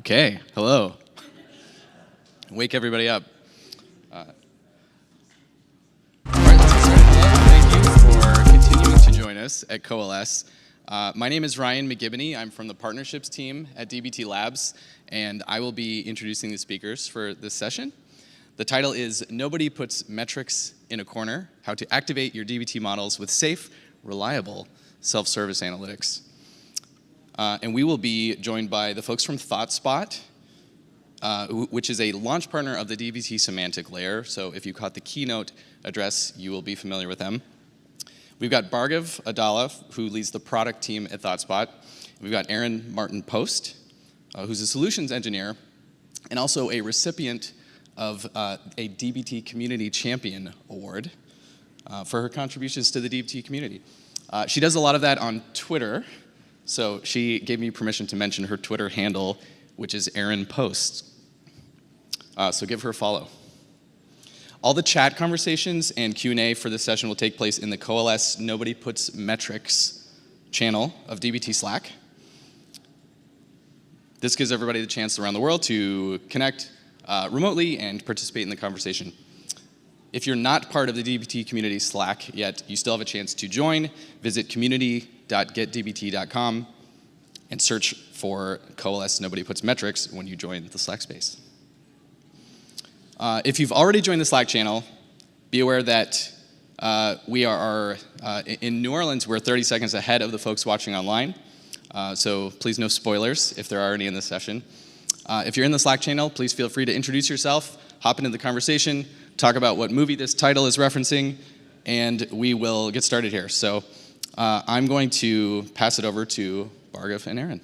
Okay, hello. Wake everybody up. All right, let's get started. Hello, thank you for continuing to join us at Coalesce. My name is Ryan McGibney. I'm from the partnerships team at DBT Labs, and I will be introducing the speakers for this session. The title is Nobody Puts Metrics in a Corner, How to Activate Your DBT Models with Safe, Reliable Self-Service Analytics. And we will be joined by the folks from ThoughtSpot, which is a launch partner of the DBT semantic layer. So if you caught the keynote address, you will be familiar with them. We've got Bhargav Adala, who leads the product team at ThoughtSpot. We've got Erin Martin-Post, who's a solutions engineer, and also a recipient of a DBT Community Champion Award for her contributions to the DBT community. She does a lot of that on Twitter. So she gave me permission to mention her Twitter handle, which is Erin Post. So give her a follow. All the chat conversations and Q&A for this session will take place in the Coalesce Nobody Puts Metrics channel of DBT Slack. This gives everybody the chance around the world to connect remotely and participate in the conversation. If you're not part of the DBT community Slack yet, you still have a chance to join. Visit community.getdbt.com and search for Coalesce Nobody Puts Metrics when you join the Slack space. If you've already joined the Slack channel, be aware that we are in New Orleans, we're 30 seconds ahead of the folks watching online. So please no spoilers if there are any in this session. If you're in the Slack channel, please feel free to introduce yourself, hop into the conversation, talk about what movie this title is referencing, and we will get started here. So I'm going to pass it over to Bhargav and Erin.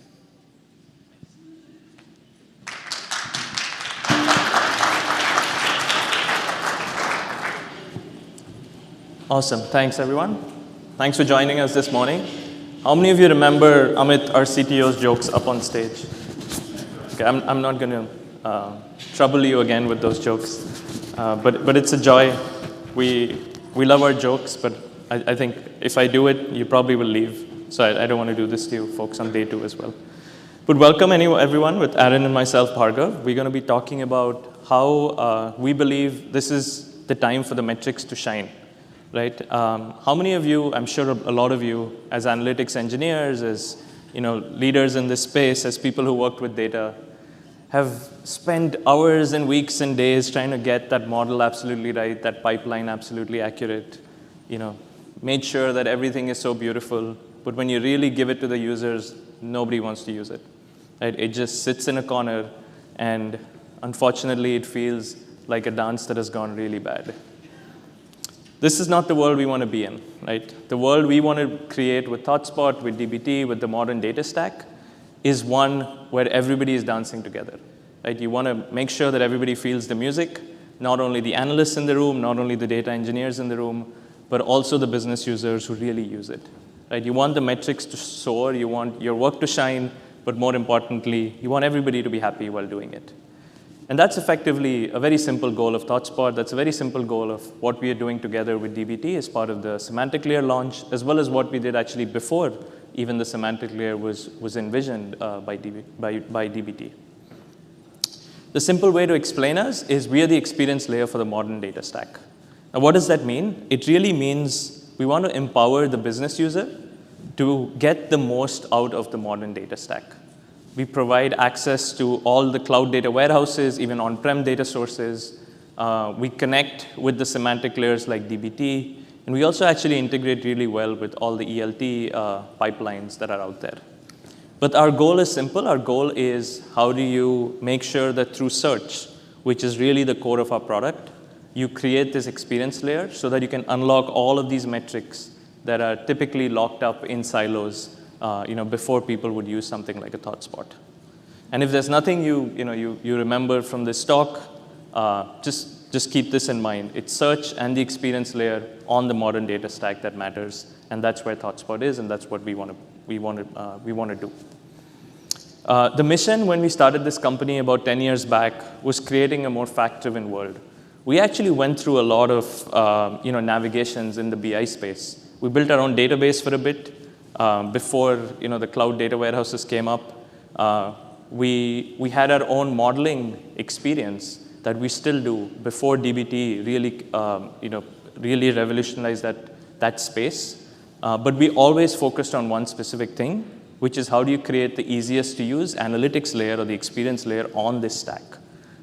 Awesome. Thanks, everyone. Thanks for joining us this morning. How many of you remember Amit, our CTO's jokes up on stage? Okay, I'm not going to trouble you again with those jokes. But it's a joy. We love our jokes, but I think if I do it, you probably will leave. So I don't want to do this to you folks on day 2 as well. But welcome everyone with Aaron and myself, Bhargav. We're going to be talking about how we believe this is the time for the metrics to shine, right? How many of you, I'm sure a lot of you, as analytics engineers, as leaders in this space, as people who worked with data, have spent hours and weeks and days trying to get that model absolutely right, that pipeline absolutely accurate, made sure that everything is so beautiful, but when you really give it to the users, nobody wants to use it. Right? It just sits in a corner, and unfortunately, it feels like a dance that has gone really bad. This is not the world we want to be in, right? The world we want to create with ThoughtSpot, with DBT, with the modern data stack, is one where everybody is dancing together. Right? You want to make sure that everybody feels the music, not only the analysts in the room, not only the data engineers in the room, but also the business users who really use it. Right? You want the metrics to soar, you want your work to shine, but more importantly, you want everybody to be happy while doing it. And that's effectively a very simple goal of ThoughtSpot. That's a very simple goal of what we are doing together with DBT as part of the semantic layer launch, as well as what we did actually before even the semantic layer was envisioned by DBT. The simple way to explain us is we are the experience layer for the modern data stack. Now, what does that mean? It really means we want to empower the business user to get the most out of the modern data stack. We provide access to all the cloud data warehouses, even on-prem data sources. We connect with the semantic layers like DBT. And we also actually integrate really well with all the ELT pipelines that are out there. But our goal is simple. Our goal is how do you make sure that through search, which is really the core of our product, you create this experience layer so that you can unlock all of these metrics that are typically locked up in silos before people would use something like a ThoughtSpot. And if there's nothing you remember from this talk, just keep this in mind. It's search and the experience layer on the modern data stack that matters, and that's where ThoughtSpot is, and that's what we want to do. The mission when we started this company about 10 years back was creating a more fact-driven world. We actually went through a lot of navigations in the BI space. We built our own database for a bit before the cloud data warehouses came up. we had our own modeling experience that we still do before DBT really, really revolutionized that space. But we always focused on one specific thing, which is how do you create the easiest to use analytics layer or the experience layer on this stack,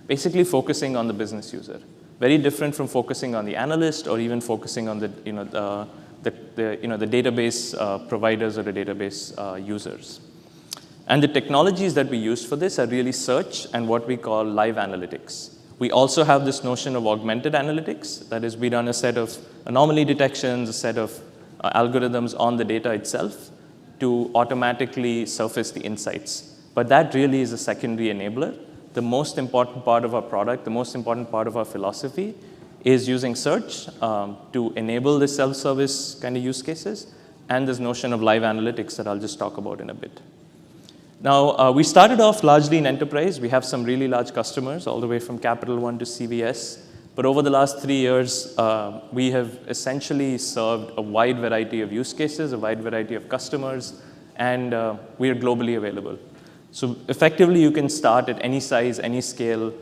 basically focusing on the business user. Very different from focusing on the analyst or even focusing on the database providers or the database users. And the technologies that we use for this are really search and what we call live analytics. We also have this notion of augmented analytics. That is, we run a set of anomaly detections, a set of algorithms on the data itself to automatically surface the insights. But that really is a secondary enabler. The most important part of our product, the most important part of our philosophy is using search to enable the self-service kind of use cases and this notion of live analytics that I'll just talk about in a bit. Now, we started off largely in enterprise. We have some really large customers, all the way from Capital One to CVS. But over the last 3 years, we have essentially served a wide variety of use cases, a wide variety of customers, and we are globally available. So effectively, you can start at any size, any scale.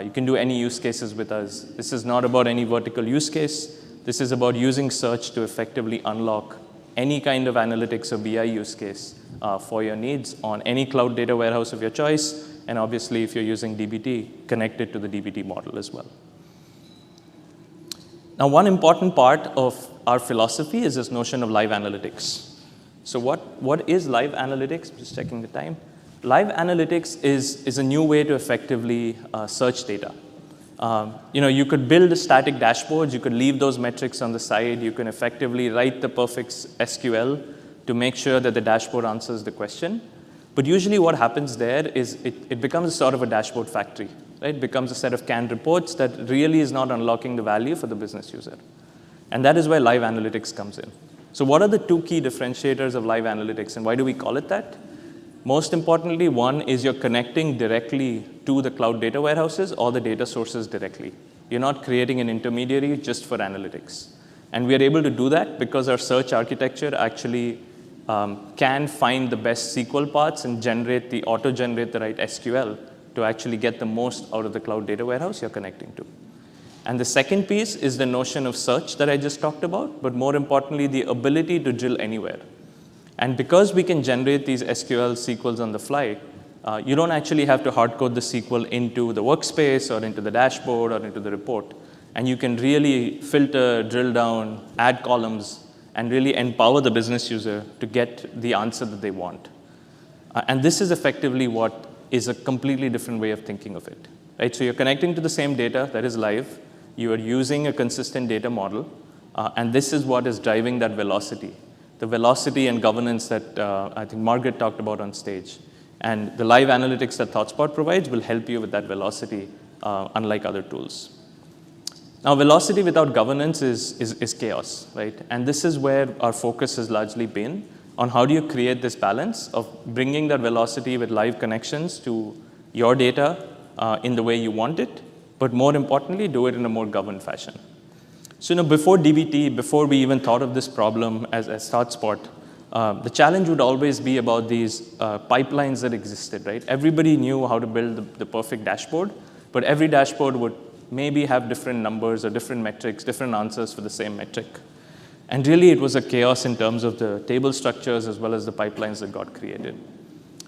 You can do any use cases with us. This is not about any vertical use case. This is about using search to effectively unlock any kind of analytics or BI use case for your needs on any cloud data warehouse of your choice, and obviously, if you're using DBT, connected to the DBT model as well. Now, one important part of our philosophy is this notion of live analytics. So what is live analytics? Just checking the time. Live analytics is a new way to effectively search data. You could build static dashboards. You could leave those metrics on the side. You can effectively write the perfect SQL to make sure that the dashboard answers the question. But usually what happens there is it becomes sort of a dashboard factory. Right? It becomes a set of canned reports that really is not unlocking the value for the business user. And that is where live analytics comes in. So what are the two key differentiators of live analytics, and why do we call it that? Most importantly, one is you're connecting directly to the cloud data warehouses or the data sources directly. You're not creating an intermediary just for analytics. And we are able to do that because our search architecture actually can find the best SQL paths and auto-generate the right SQL to actually get the most out of the cloud data warehouse you're connecting to. And the second piece is the notion of search that I just talked about, but more importantly, the ability to drill anywhere. And because we can generate these SQLs on the fly, you don't actually have to hard code the SQL into the workspace or into the dashboard or into the report. And you can really filter, drill down, add columns, and really empower the business user to get the answer that they want. And this is effectively what is a completely different way of thinking of it. Right? So you're connecting to the same data that is live. You are using a consistent data model. And this is what is driving that velocity. The velocity and governance that I think Margaret talked about on stage. And the live analytics that ThoughtSpot provides will help you with that velocity, unlike other tools. Now, velocity without governance is chaos, right? And this is where our focus has largely been on how do you create this balance of bringing that velocity with live connections to your data in the way you want it, but more importantly, do it in a more governed fashion. So before DBT, before we even thought of this problem as ThoughtSpot, the challenge would always be about these pipelines that existed, right? Everybody knew how to build the perfect dashboard, but every dashboard would maybe have different numbers or different metrics, different answers for the same metric. And really, it was a chaos in terms of the table structures as well as the pipelines that got created.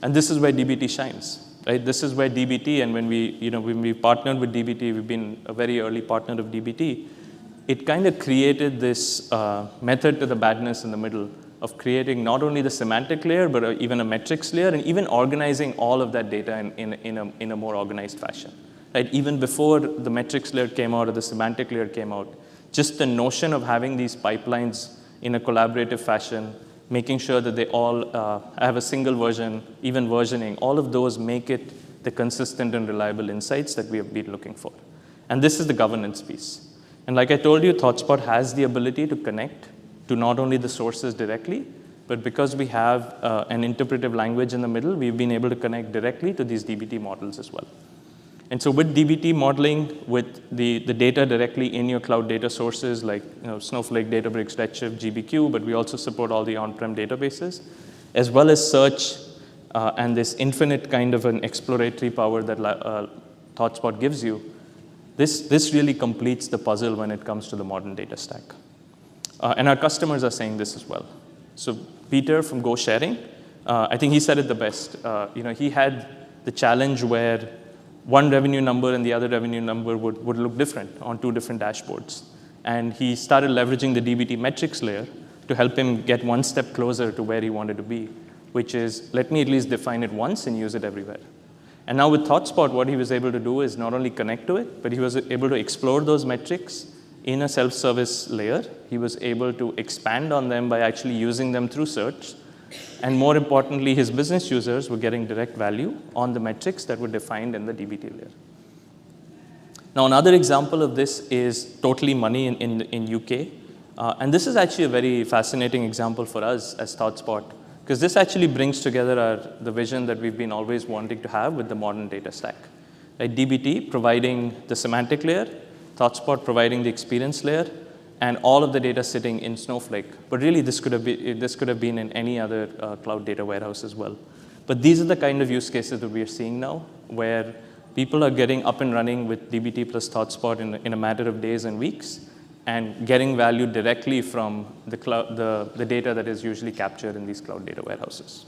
And this is where DBT shines, right? This is where DBT, and when we partnered with DBT, we've been a very early partner of DBT, it kind of created this method to the madness in the middle of creating not only the semantic layer, but even a metrics layer, and even organizing all of that data in a more organized fashion. Right? Even before the metrics layer came out or the semantic layer came out, just the notion of having these pipelines in a collaborative fashion, making sure that they all have a single version, even versioning, all of those make it the consistent and reliable insights that we have been looking for. And this is the governance piece. And like I told you, ThoughtSpot has the ability to connect to not only the sources directly, but because we have an interpretive language in the middle, we've been able to connect directly to these DBT models as well. And so with DBT modeling, with the data directly in your cloud data sources like Snowflake, Databricks, Redshift, GBQ, but we also support all the on-prem databases, as well as search and this infinite kind of an exploratory power that ThoughtSpot gives you, this really completes the puzzle when it comes to the modern data stack. And our customers are saying this as well. So Peter from Go Sharing, I think he said it the best. He had the challenge where one revenue number and the other revenue number would look different on two different dashboards. And he started leveraging the DBT metrics layer to help him get one step closer to where he wanted to be, which is, let me at least define it once and use it everywhere. And now with ThoughtSpot, what he was able to do is not only connect to it, but he was able to explore those metrics in a self-service layer. He was able to expand on them by actually using them through search. And more importantly, his business users were getting direct value on the metrics that were defined in the DBT layer. Now, another example of this is Totally Money in UK. And this is actually a very fascinating example for us as ThoughtSpot, because this actually brings together the vision that we've been always wanting to have with the modern data stack. Right? DBT providing the semantic layer, ThoughtSpot providing the experience layer, and all of the data sitting in Snowflake. But really, this could have been in any other cloud data warehouse as well. But these are the kind of use cases that we are seeing now, where people are getting up and running with DBT plus ThoughtSpot in a matter of days and weeks, and getting value directly from the data that is usually captured in these cloud data warehouses.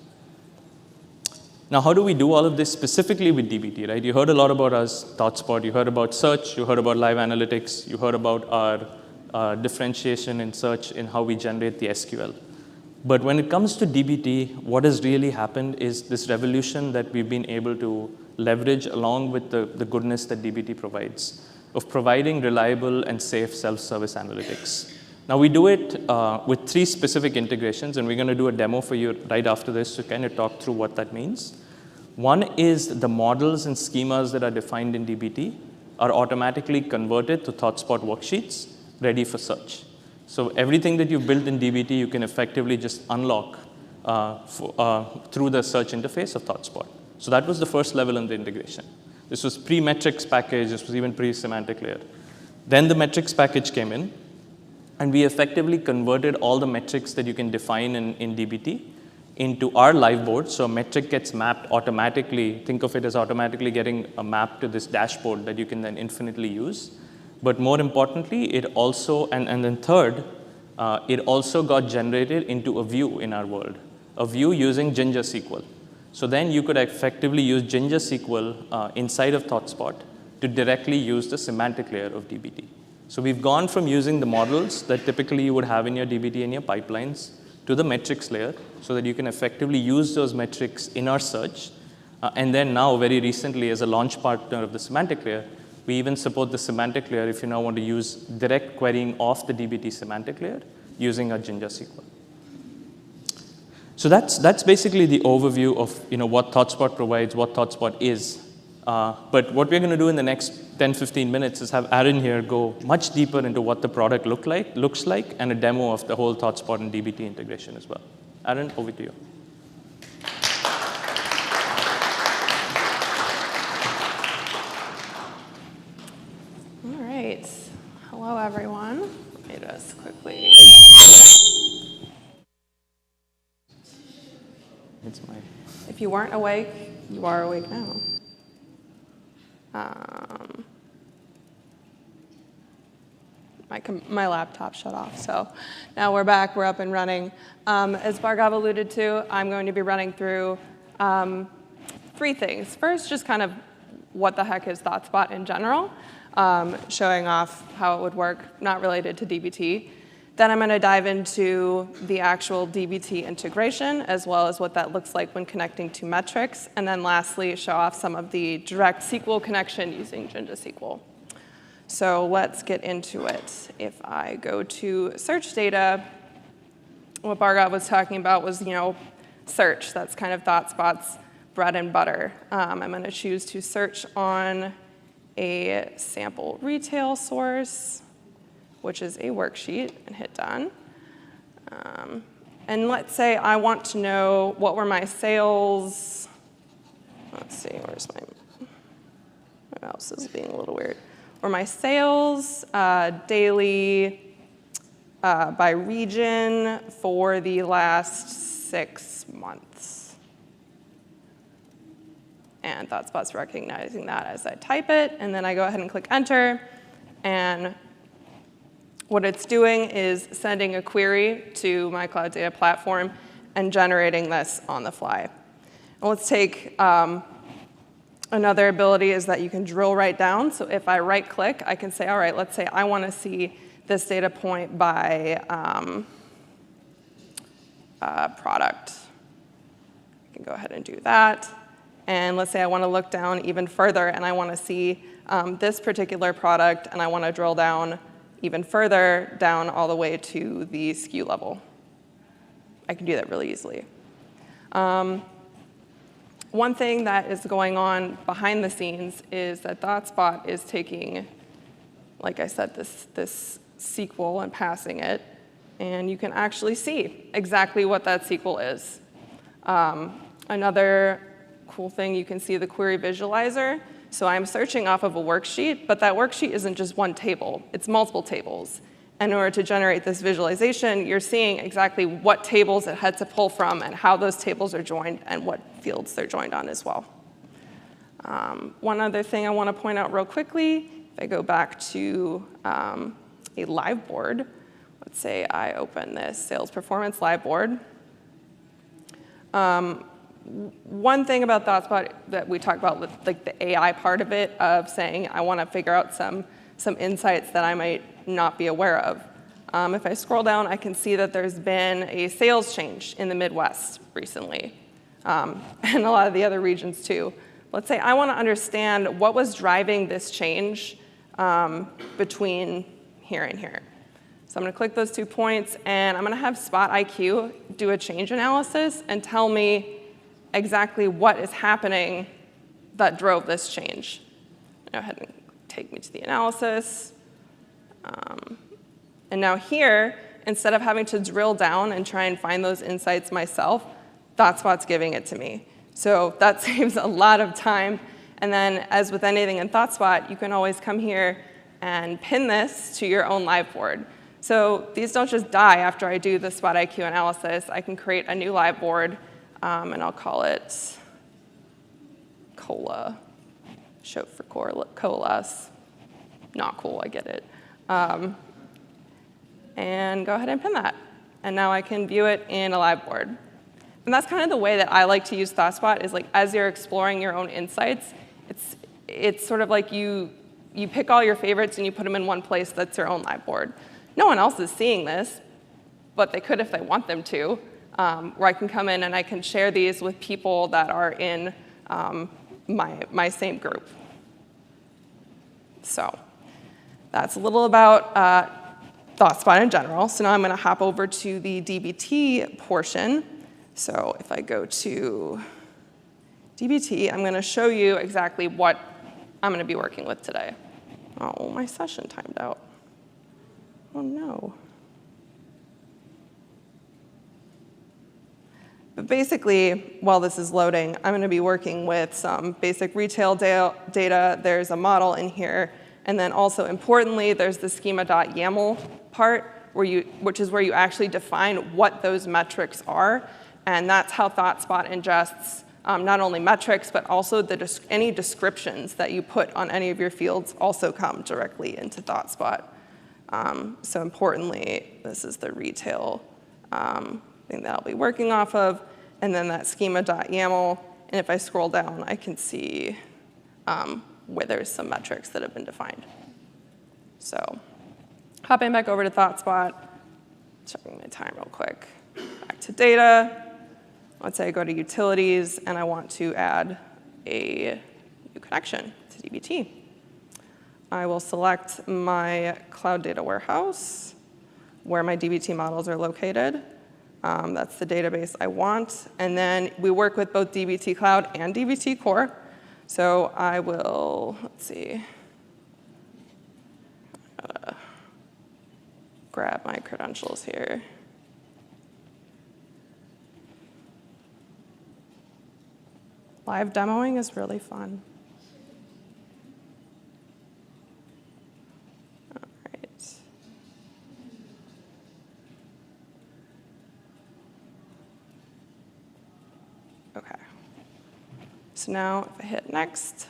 Now, how do we do all of this specifically with DBT, right? You heard a lot about us, ThoughtSpot. You heard about search. You heard about live analytics. You heard about our differentiation in search in how we generate the SQL. But when it comes to DBT, what has really happened is this revolution that we've been able to leverage along with the goodness that DBT provides, of providing reliable and safe self-service analytics. Now, we do it with 3 specific integrations, and we're going to do a demo for you right after this to kind of talk through what that means. One is the models and schemas that are defined in DBT are automatically converted to ThoughtSpot worksheets ready for search. So everything that you've built in DBT, you can effectively just unlock through the search interface of ThoughtSpot. So that was the first level in the integration. This was pre-metrics package. This was even pre-semantic layer. Then the metrics package came in, and we effectively converted all the metrics that you can define in DBT into our live board. So a metric gets mapped automatically. Think of it as automatically getting a map to this dashboard that you can then infinitely use. But more importantly, it also, and then third, it also got generated into a view in our world, a view using Ginger SQL. So then you could effectively use Ginger SQL inside of ThoughtSpot to directly use the semantic layer of DBT. So we've gone from using the models that typically you would have in your DBT and your pipelines to the metrics layer so that you can effectively use those metrics in our search. And then now, very recently, as a launch partner of the semantic layer, we even support the semantic layer if you now want to use direct querying off the DBT semantic layer using our Ginger SQL. So that's basically the overview of what ThoughtSpot provides, what ThoughtSpot is. But what we're going to do in the next 10, 15 minutes is have Aaron here go much deeper into what the product looks like, and a demo of the whole ThoughtSpot and DBT integration as well. Aaron, over to you. All right. Hello, everyone. Let me just quickly. If you weren't awake, you are awake now. My laptop shut off, so now we're back, we're up and running. As Bhargav alluded to, I'm going to be running through 3 things. First, just kind of what the heck is ThoughtSpot in general, showing off how it would work, not related to DBT. Then I'm going to dive into the actual DBT integration, as well as what that looks like when connecting to metrics. And then lastly, show off some of the direct SQL connection using Ginger SQL. So let's get into it. If I go to search data, what Bhargav was talking about was, search. That's kind of ThoughtSpot's bread and butter. I'm going to choose to search on a sample retail source, which is a worksheet, and hit done. And let's say I want to know what were my sales. Let's see, where's my mouse is being a little weird. Were my sales daily by region for the last 6 months. And ThoughtSpot's recognizing that as I type it, and then I go ahead and click enter. And what it's doing is sending a query to my cloud data platform and generating this on the fly. And let's take another ability is that you can drill right down. So if I right click, I can say, all right, let's say I want to see this data point by product. I can go ahead and do that. And let's say I want to look down even further and I want to see this particular product and I want to drill down even further down all the way to the SKU level. I can do that really easily. One thing that is going on behind the scenes is that ThoughtSpot is taking, like I said, this SQL and passing it, and you can actually see exactly what that SQL is. Another cool thing, you can see the query visualizer. So I'm searching off of a worksheet, but that worksheet isn't just one table, it's multiple tables. And in order to generate this visualization, you're seeing exactly what tables it had to pull from and how those tables are joined and what fields they're joined on as well. One other thing I want to point out real quickly, if I go back to a live board, let's say I open this sales performance live board. One thing about ThoughtSpot that we talk about with like the AI part of it, of saying I want to figure out some insights that I might not be aware of. If I scroll down, I can see that there's been a sales change in the Midwest recently, and a lot of the other regions too. Let's say I want to understand what was driving this change between here and here. So I'm going to click those 2 points, and I'm going to have Spot IQ do a change analysis and tell me exactly what is happening that drove this change. Go ahead and take me to the analysis. And now here, instead of having to drill down and try and find those insights myself, ThoughtSpot's giving it to me. So that saves a lot of time. And then, as with anything in ThoughtSpot, you can always come here and pin this to your own live board. So these don't just die after I do the Spot IQ analysis. I can create a new live board, and I'll call it Cola, short for coalesce. Not cool, I get it. And go ahead and pin that. And now I can view it in a live board. And that's kind of the way that I like to use ThoughtSpot, is like as you're exploring your own insights, it's sort of like you pick all your favorites and you put them in one place that's your own live board. No one else is seeing this, but they could if they want them to, where I can come in and I can share these with people that are in my same group. So that's a little about ThoughtSpot in general. So now I'm going to hop over to the DBT portion. So if I go to DBT, I'm going to show you exactly what I'm going to be working with today. Oh, my session timed out. Oh, no. But basically, while this is loading, I'm going to be working with some basic retail data. There's a model in here. And then also, importantly, there's the schema.yaml part, which is where you actually define what those metrics are. And that's how ThoughtSpot ingests not only metrics, but also any descriptions that you put on any of your fields also come directly into ThoughtSpot. So importantly, this is the retail thing that I'll be working off of. And then that schema.yaml. And if I scroll down, I can see where there's some metrics that have been defined. So hopping back over to ThoughtSpot, checking my time real quick. Back to data. Let's say I go to utilities, and I want to add a new connection to DBT. I will select my cloud data warehouse, where my DBT models are located. That's the database I want. And then we work with both DBT Cloud and DBT Core. So I will, let's see, grab my credentials here. Live demoing is really fun. All right. Okay. So now if I hit next,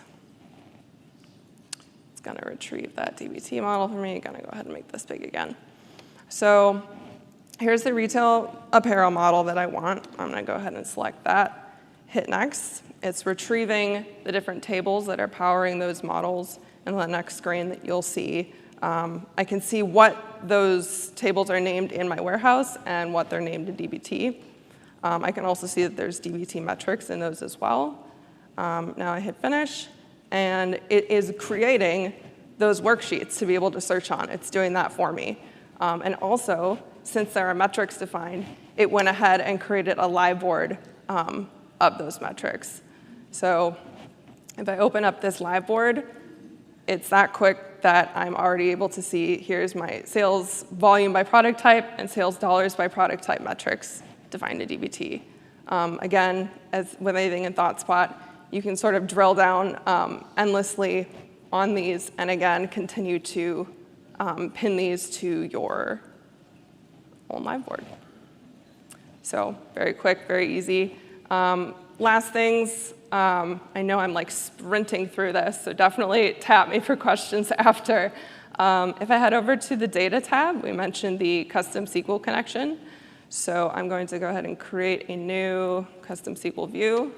it's going to retrieve that DBT model for me. Going to go ahead and make this big again. So here's the retail apparel model that I want. I'm going to go ahead and select that, hit next. It's retrieving the different tables that are powering those models in the next screen that you'll see. I can see what those tables are named in my warehouse and what they're named in DBT. I can also see that there's DBT metrics in those as well. Now I hit finish, and it is creating those worksheets to be able to search on. It's doing that for me. And also, since there are metrics defined, it went ahead and created a live board of those metrics. So if I open up this live board, it's that quick that I'm already able to see, here's my sales volume by product type and sales dollars by product type metrics defined in DBT. Again, as with anything in ThoughtSpot, you can sort of drill down endlessly on these and again, continue to pin these to your own live board. So very quick, very easy. Last things, I know I'm like sprinting through this, so definitely tap me for questions after. If I head over to the data tab, we mentioned the custom SQL connection. So I'm going to go ahead and create a new custom SQL view.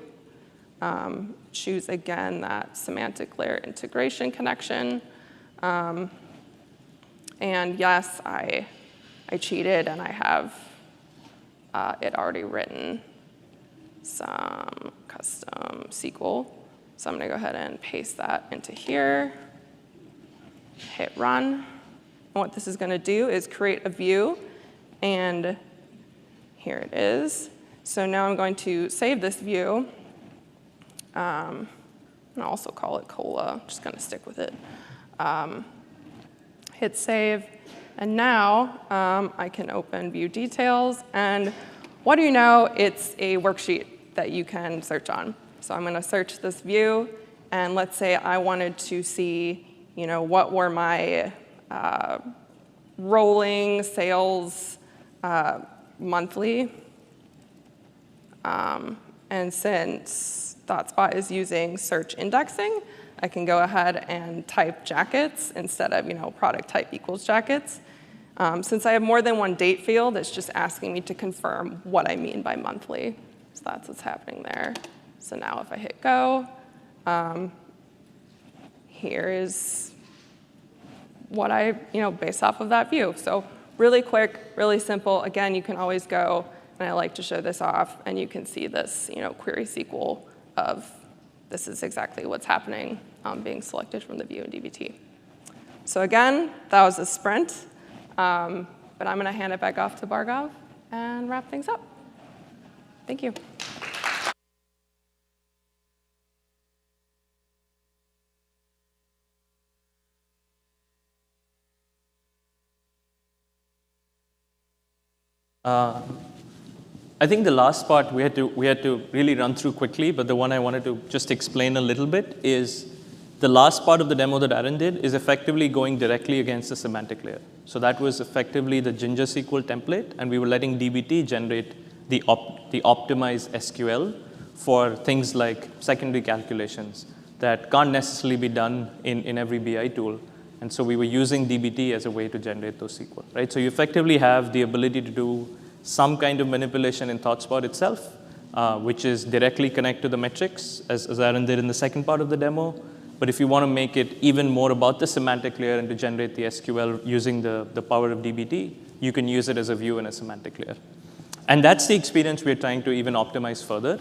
Choose again that semantic layer integration connection. And yes, I cheated and I have it already written some custom SQL. So I'm going to go ahead and paste that into here, hit run. And what this is going to do is create a view, and here it is. So now I'm going to save this view, and I'll also call it Cola. I'm just going to stick with it. Hit save, and now I can open view details, and what do you know? It's a worksheet that you can search on. So I'm going to search this view, and let's say I wanted to see, what were my rolling sales monthly. And since ThoughtSpot is using search indexing, I can go ahead and type jackets instead of product type equals jackets. Since I have more than one date field, it's just asking me to confirm what I mean by monthly. So that's what's happening there. So now if I hit go, here is what I, based off of that view. So really quick, really simple. Again, you can always go, and I like to show this off, and you can see this, query SQL of this is exactly what's happening being selected from the view in DBT. So again, that was a sprint, but I'm going to hand it back off to Bhargav and wrap things up. Thank you. I think the last part we had to really run through quickly, but the one I wanted to just explain a little bit is the last part of the demo that Aaron did is effectively going directly against the semantic layer. So that was effectively the Ginger SQL template, and we were letting DBT generate the optimized SQL for things like secondary calculations that can't necessarily be done in every BI tool. And so we were using DBT as a way to generate those SQL, right? So you effectively have the ability to do some kind of manipulation in ThoughtSpot itself, which is directly connect to the metrics, as Aaron did in the second part of the demo. But if you want to make it even more about the semantic layer and to generate the SQL using the power of DBT, you can use it as a view in a semantic layer. And that's the experience we're trying to even optimize further.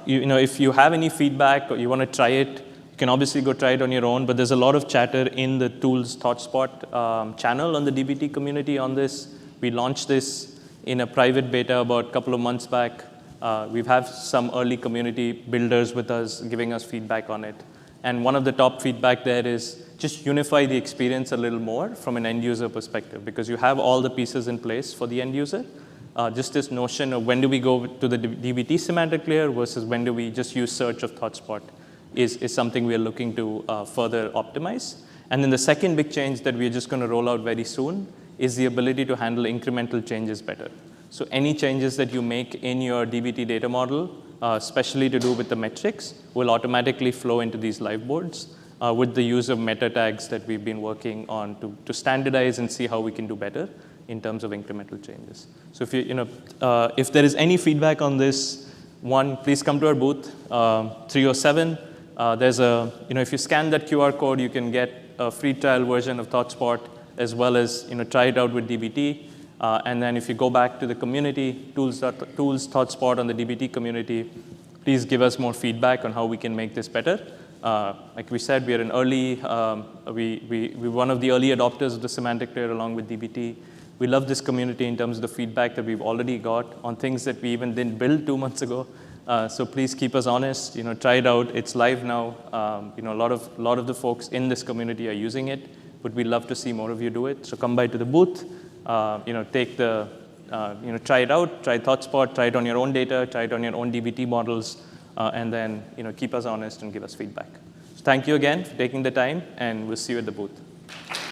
If you have any feedback or you want to try it, you can obviously go try it on your own, but there's a lot of chatter in the tools ThoughtSpot channel on the DBT community on this. We launched this in a private beta about a couple of months back. We've had some early community builders with us giving us feedback on it. And one of the top feedback there is just unify the experience a little more from an end user perspective, because you have all the pieces in place for the end user. Just this notion of when do we go to the DBT semantic layer versus when do we just use search of ThoughtSpot is something we're looking to further optimize. And then the second big change that we're just going to roll out very soon is the ability to handle incremental changes better. So any changes that you make in your DBT data model, especially to do with the metrics, will automatically flow into these live boards with the use of meta tags that we've been working on to standardize and see how we can do better in terms of incremental changes. So if there is any feedback on this, one, please come to our booth, 307. If you scan that QR code, you can get a free trial version of ThoughtSpot, as well as try it out with DBT. And then if you go back to the community, tools ThoughtSpot on the DBT community, please give us more feedback on how we can make this better. Like we said, we are we're one of the early adopters of the semantic layer along with DBT. We love this community in terms of the feedback that we've already got on things that we even didn't build 2 months ago. So please keep us honest. Try it out. It's live now. A lot of the folks in this community are using it, but we'd love to see more of you do it. So come by to the booth. Try it out. Try ThoughtSpot. Try it on your own data. Try it on your own DBT models, and then keep us honest and give us feedback. So thank you again for taking the time, and we'll see you at the booth.